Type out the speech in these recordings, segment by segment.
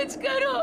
कुछ करो।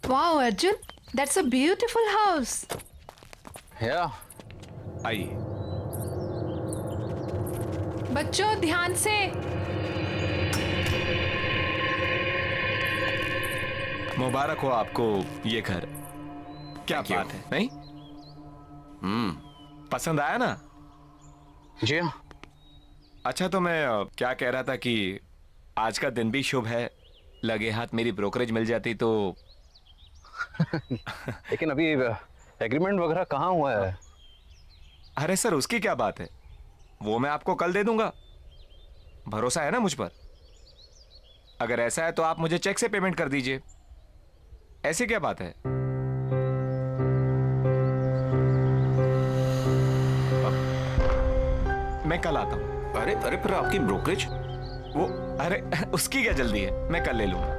Wow, Arjun, that's a beautiful house. Yeah. आइए। बच्चों ध्यान से। मुबारक हो आपको ये घर। क्या Thank you. बात है, नहीं? पसंद आया ना? जी हाँ। अच्छा, तो मैं क्या कह रहा था कि आज का दिन भी शुभ है, लगे हाथ मेरी ब्रोकरेज मिल जाती तो। लेकिन अभी एग्रीमेंट वगैरह कहाँ हुआ है? अरे सर, उसकी क्या बात है, वो मैं आपको कल दे दूंगा। भरोसा है ना मुझ पर? अगर ऐसा है तो आप मुझे चेक से पेमेंट कर दीजिए। ऐसी क्या बात है? मैं कल आता हूं। अरे अरे, फिर आपकी ब्रोकरेज? वो अरे उसकी क्या जल्दी है, मैं कल ले लूंगा।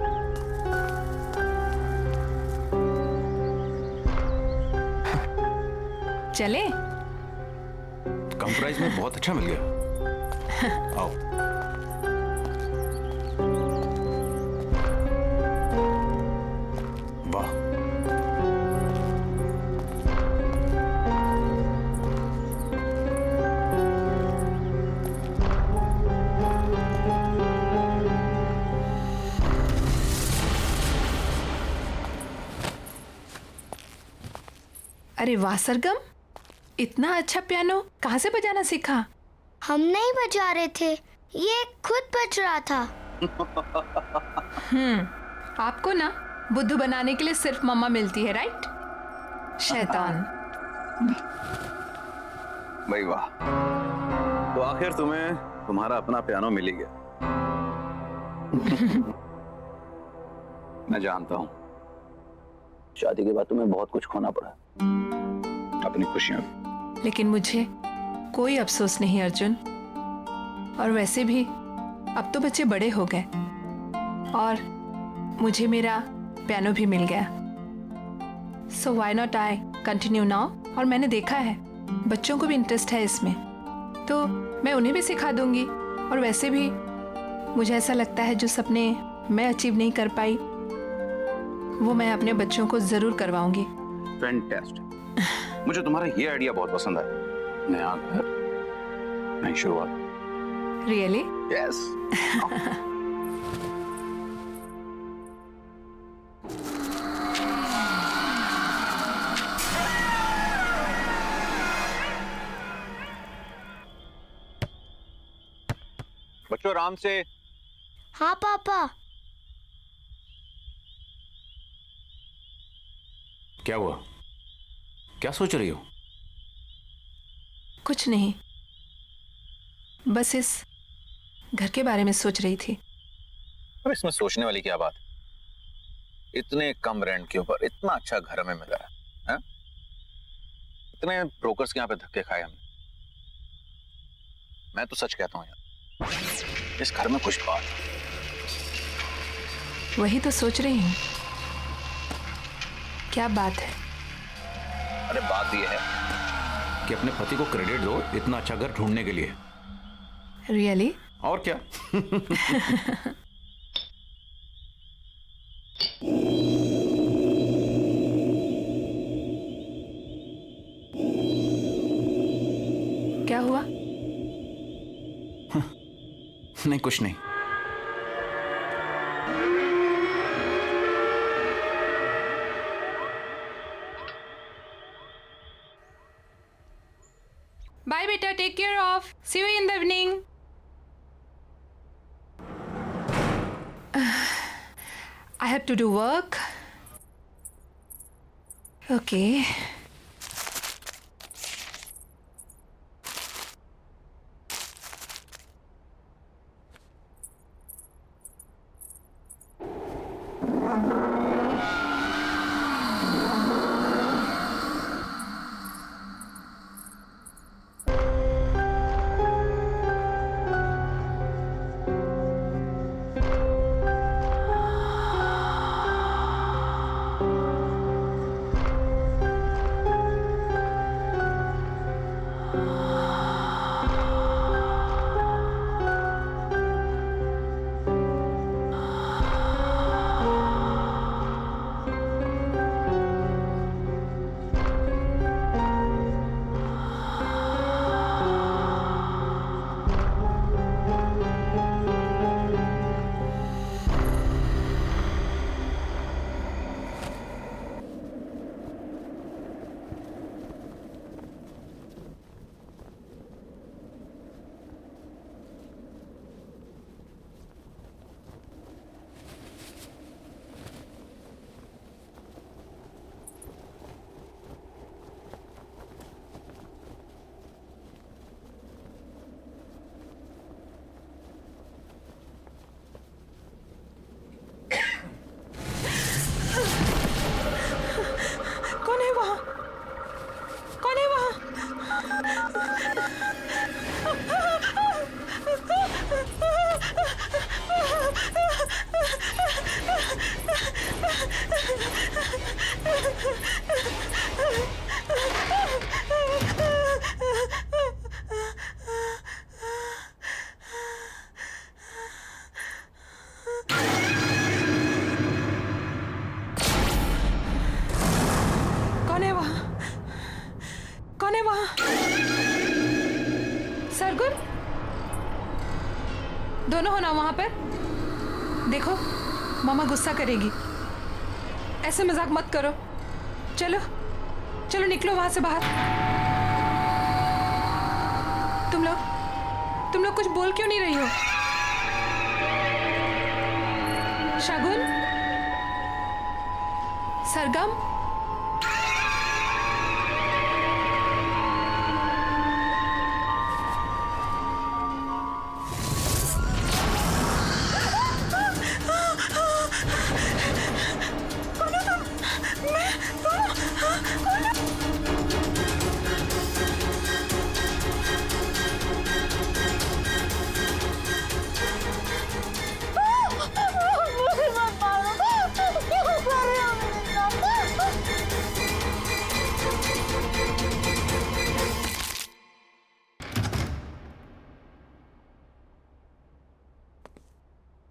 चले? कम प्राइस में बहुत अच्छा मिल गया। आओ। वाह। अरे वाह सरगम, इतना अच्छा पियानो कहाँ से बजाना सीखा? हम नहीं बजा रहे थे, ये खुद बज रहा था। आपको ना बुद्धू बनाने के लिए सिर्फ मम्मा मिलती है, राइट? शैतान। भाई वाह, तो आखिर तुम्हें तुम्हारा अपना पियानो मिल ही गया। मैं जानता हूँ शादी के बाद तुम्हें बहुत कुछ खोना पड़ा, अपनी खुशियां भी। लेकिन मुझे कोई अफसोस नहीं अर्जुन। और वैसे भी अब तो बच्चे बड़े हो गए और मुझे मेरा पियानो भी मिल गया। So why not I continue now. और मैंने देखा है बच्चों को भी इंटरेस्ट है इसमें, तो मैं उन्हें भी सिखा दूंगी। और वैसे भी मुझे ऐसा लगता है जो सपने मैं अचीव नहीं कर पाई वो मैं अपने बच्चों को जरूर करवाऊंगी। फैंटास्टिक। मुझे तुम्हारा ये आइडिया बहुत पसंद आया। नया घर, नई शुरुआत। रियली? यस। बच्चों आराम से। हाँ पापा। क्या हुआ? क्या सोच रही हो? कुछ नहीं, बस इस घर के बारे में सोच रही थी। अब इसमें सोचने वाली क्या बात है? इतने कम रेंट के ऊपर इतना अच्छा घर हमें मिला है? इतने ब्रोकर्स के यहाँ पे धक्के खाए हमने। मैं तो सच कहता हूँ यार, इस घर में कुछ बात है। वही तो सोच रही हूँ, क्या बात है? अरे बात यह है कि अपने पति को क्रेडिट दो इतना अच्छा घर ढूंढने के लिए। रियली? और क्या। क्या हुआ? नहीं, कुछ नहीं। बाय बेटा, take care of, see you in the evening. I have to do work okay. कौन है वहाँ? कौन है वहाँ? कौन है वहाँ? कौन है वहाँ? सरगुन, दोनों हो ना वहां पर? देखो, मामा गुस्सा करेगी। ऐसे मजाक मत करो। चलो चलो निकलो वहां से बाहर। तुम लोग कुछ बोल क्यों नहीं रही हो? शगुन, सरगम,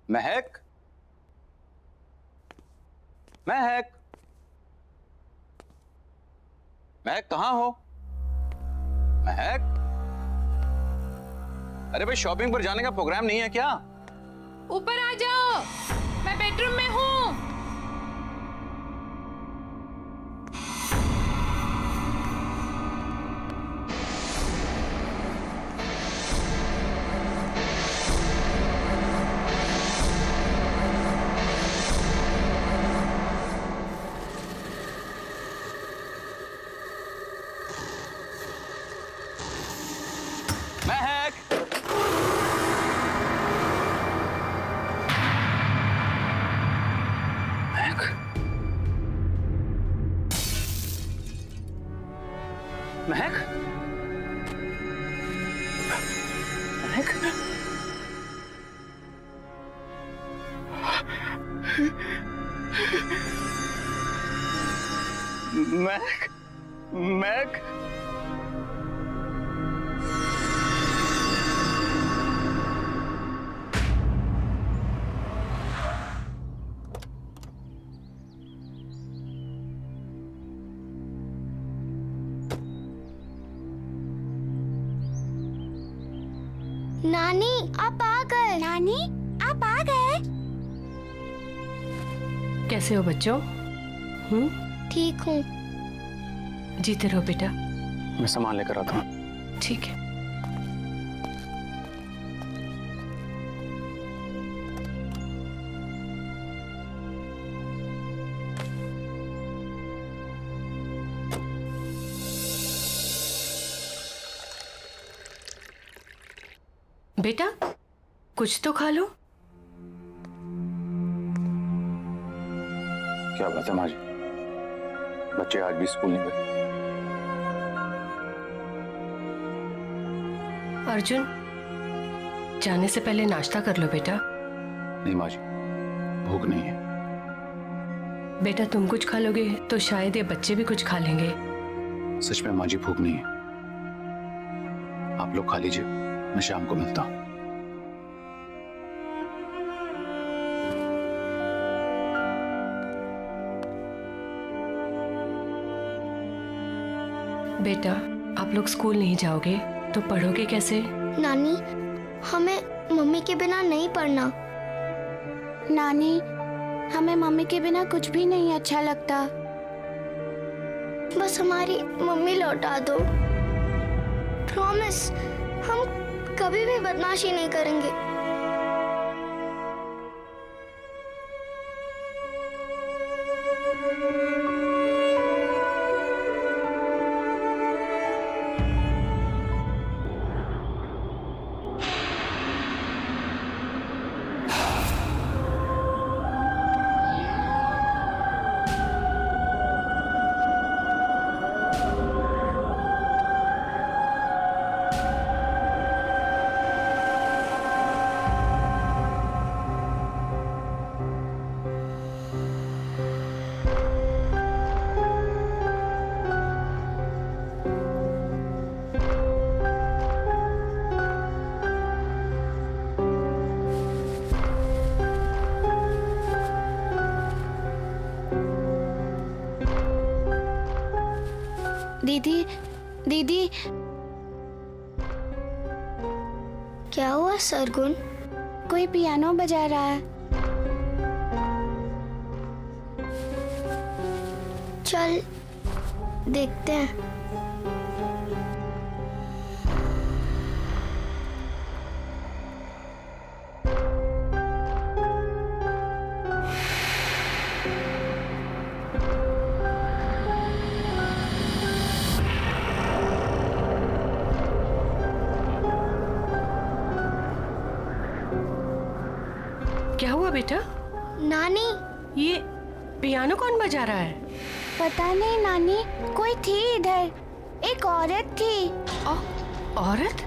महक, महक, महक कहाँ हो? महक, अरे भाई शॉपिंग पर जाने का प्रोग्राम नहीं है क्या? ऊपर आ जाओ, मैं बेडरूम में हूँ। महक, महक, महक, महक, महक, नानी आप आ गए। नानी आप आ गए। कैसे हो बच्चों? ठीक हूँ। जीते रहो बेटा। मैं सामान लेकर आता हूँ। ठीक है। बेटा कुछ तो खा लो। क्या बात है माँ जी, बच्चे आज भी स्कूल नहीं गए? अर्जुन जाने से पहले नाश्ता कर लो बेटा। नहीं माँ जी, भूख नहीं है। बेटा तुम कुछ खा लोगे तो शायद ये बच्चे भी कुछ खा लेंगे। सच में माँ जी भूख नहीं है। आप लोग खा लीजिए, मैं शाम को मिलता हूँ। बेटा आप लोग स्कूल नहीं जाओगे तो पढ़ोगे कैसे? नानी, हमें मम्मी के बिना नहीं पढ़ना। नानी, हमें मम्मी के बिना कुछ भी नहीं अच्छा लगता। बस हमारी मम्मी लौटा दो। प्रॉमिस, हम कभी भी बदमाशी नहीं करेंगे। दीदी, दीदी, क्या हुआ सरगुन? कोई पियानो बजा रहा है। चल देखते हैं। क्या हुआ बेटा? नानी, ये पियानो कौन बजा रहा है? पता नहीं नानी, कोई थी इधर, एक औरत थी। औरत?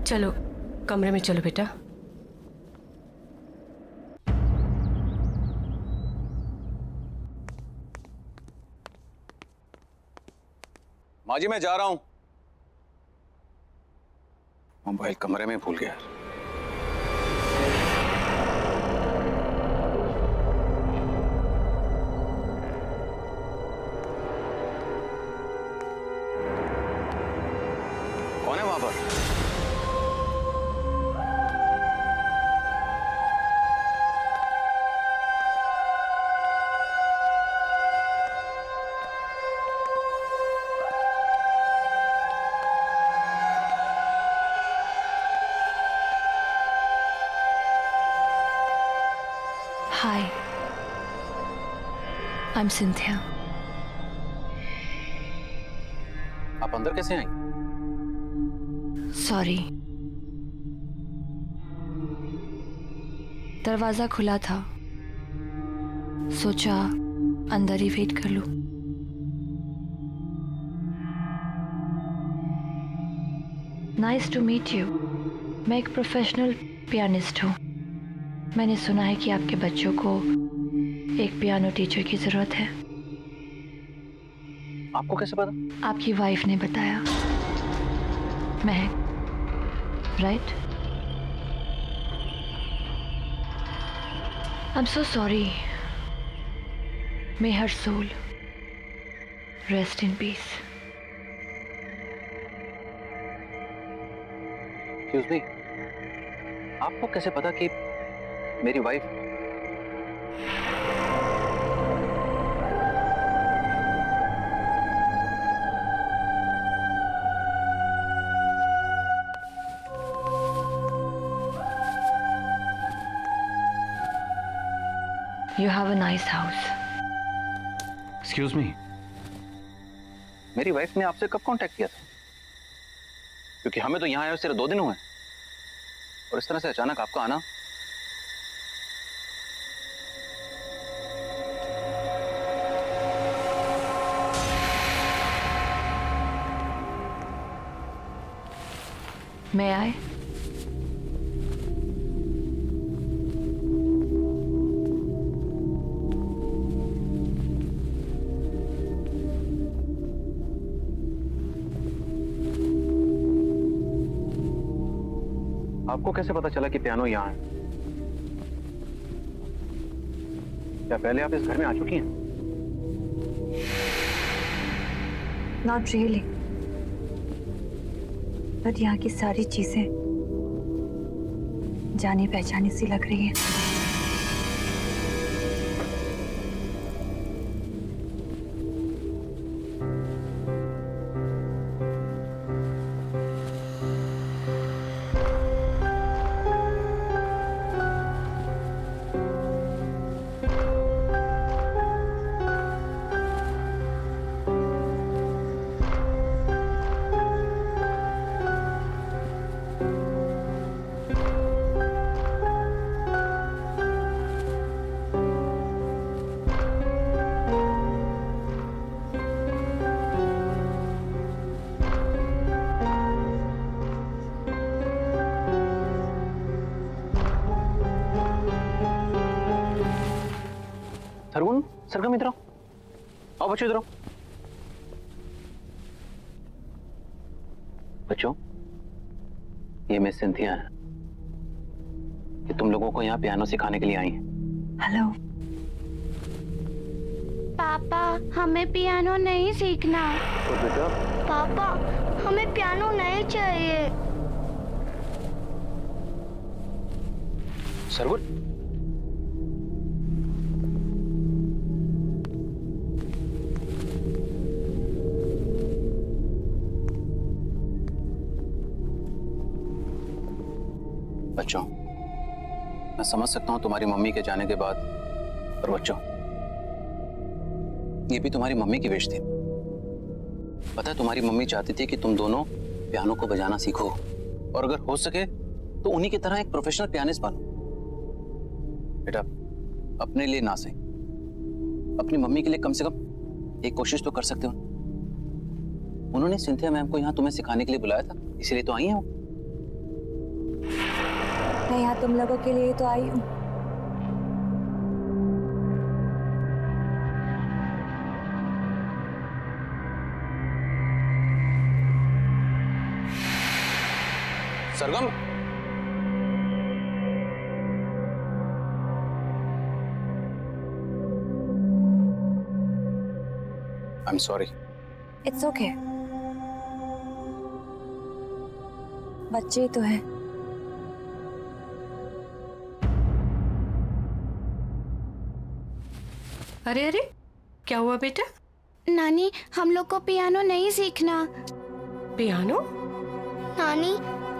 चलो कमरे में चलो बेटा। माँ जी मैं जा रहा हूं। मोबाइल कमरे में भूल गया। कौन है वहां पर? Hi, I'm Cynthia. आप अंदर कैसे आई? Sorry. दरवाजा खुला था, सोचा अंदर ही वेट कर लूं। Nice to meet you. मैं एक प्रोफेशनल पियानिस्ट हूँ। मैंने सुना है कि आपके बच्चों को एक पियानो टीचर की जरूरत है। आपको कैसे पता? आपकी वाइफ ने बताया। Mehak, right? I am so sorry. May her soul rest in peace. Excuse me, आपको कैसे पता कि मेरी wife? You have a nice house. Excuse me, मेरी वाइफ ने आपसे कब कांटेक्ट किया था? क्योंकि हमें तो यहाँ आए हुए सिर्फ 2 दिन हुए और इस तरह से अचानक आपका आना। मैं आए? आपको कैसे पता चला कि पियानो यहाँ है? क्या पहले आप इस घर में आ चुकी हैं? नॉट रियली, बट यहाँ की सारी चीजें जानी पहचानी सी लग रही है। सरगुन, सरगम इधर आओ। आओ बच्चों इधर आओ। बच्चों, ये मिस सिंथिया है। ये तुम लोगों को यहाँ पियानो सिखाने के लिए आई हैं। हेलो। पापा, हमें पियानो नहीं सीखना। और बेटा, पापा, हमें पियानो नहीं चाहिए। सरगुन, बच्चों, मैं समझ सकता हूं तुम्हारी मम्मी के जाने के बाद, पर बच्चों, ये भी तुम्हारी मम्मी की विश थी। पता है, तुम्हारी मम्मी चाहती थी कि तुम दोनों पियानो को बजाना सीखो और अगर हो सके तो उन्हीं की तरह एक प्रोफेशनल पियानिस्ट बनो। बेटा, अपने लिए ना सही, अपनी मम्मी के लिए कम से कम एक कोशिश तो कर सकते हो। उन्होंने सिंथिया मैम को यहाँ तुम्हें सिखाने के लिए बुलाया था, इसीलिए तो आई हैं वो। मैं यहाँ तुम लोगों के लिए तो आई हूँ। Sargam, I am sorry. It's okay, बच्चे ही तो हैं। अरे अरे, क्या हुआ बेटा? नानी, हम लोग को पियानो नहीं सीखना। पियानो? नानी,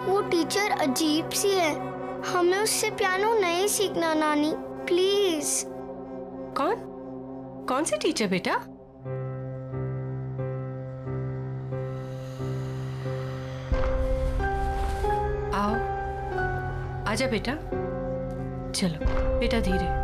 वो टीचर अजीब सी है। हमें उससे पियानो नहीं सीखना नानी, प्लीज। कौन सी टीचर बेटा? आओ, आजा बेटा। चलो बेटा, धीरे।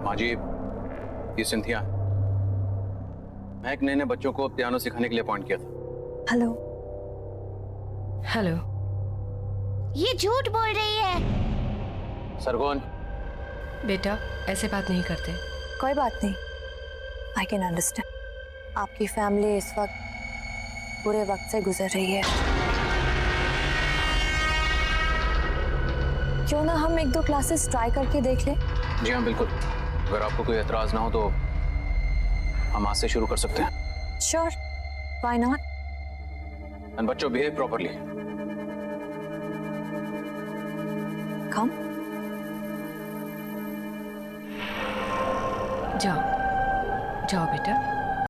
माँ जी, ये सिंथिया, महक ने बच्चों को पियानो सिखाने के लिए अपॉइंट किया था। हेलो। हेलो। ये झूठ बोल रही है। सरगुन, बेटा, ऐसे बात नहीं करते। कोई बात नहीं, आई कैन अंडरस्टैंड। आपकी फैमिली इस वक्त बुरे वक्त से गुजर रही है। क्यों ना हम 1-2 क्लासेस ट्राई करके देख लें? जी हाँ, बिल्कुल। अगर आपको कोई एतराज ना हो तो हम आज से शुरू कर सकते हैं। Sure, why not. एंड बच्चों, बिहेव प्रॉपर्ली। कम। जाओ जाओ बेटा।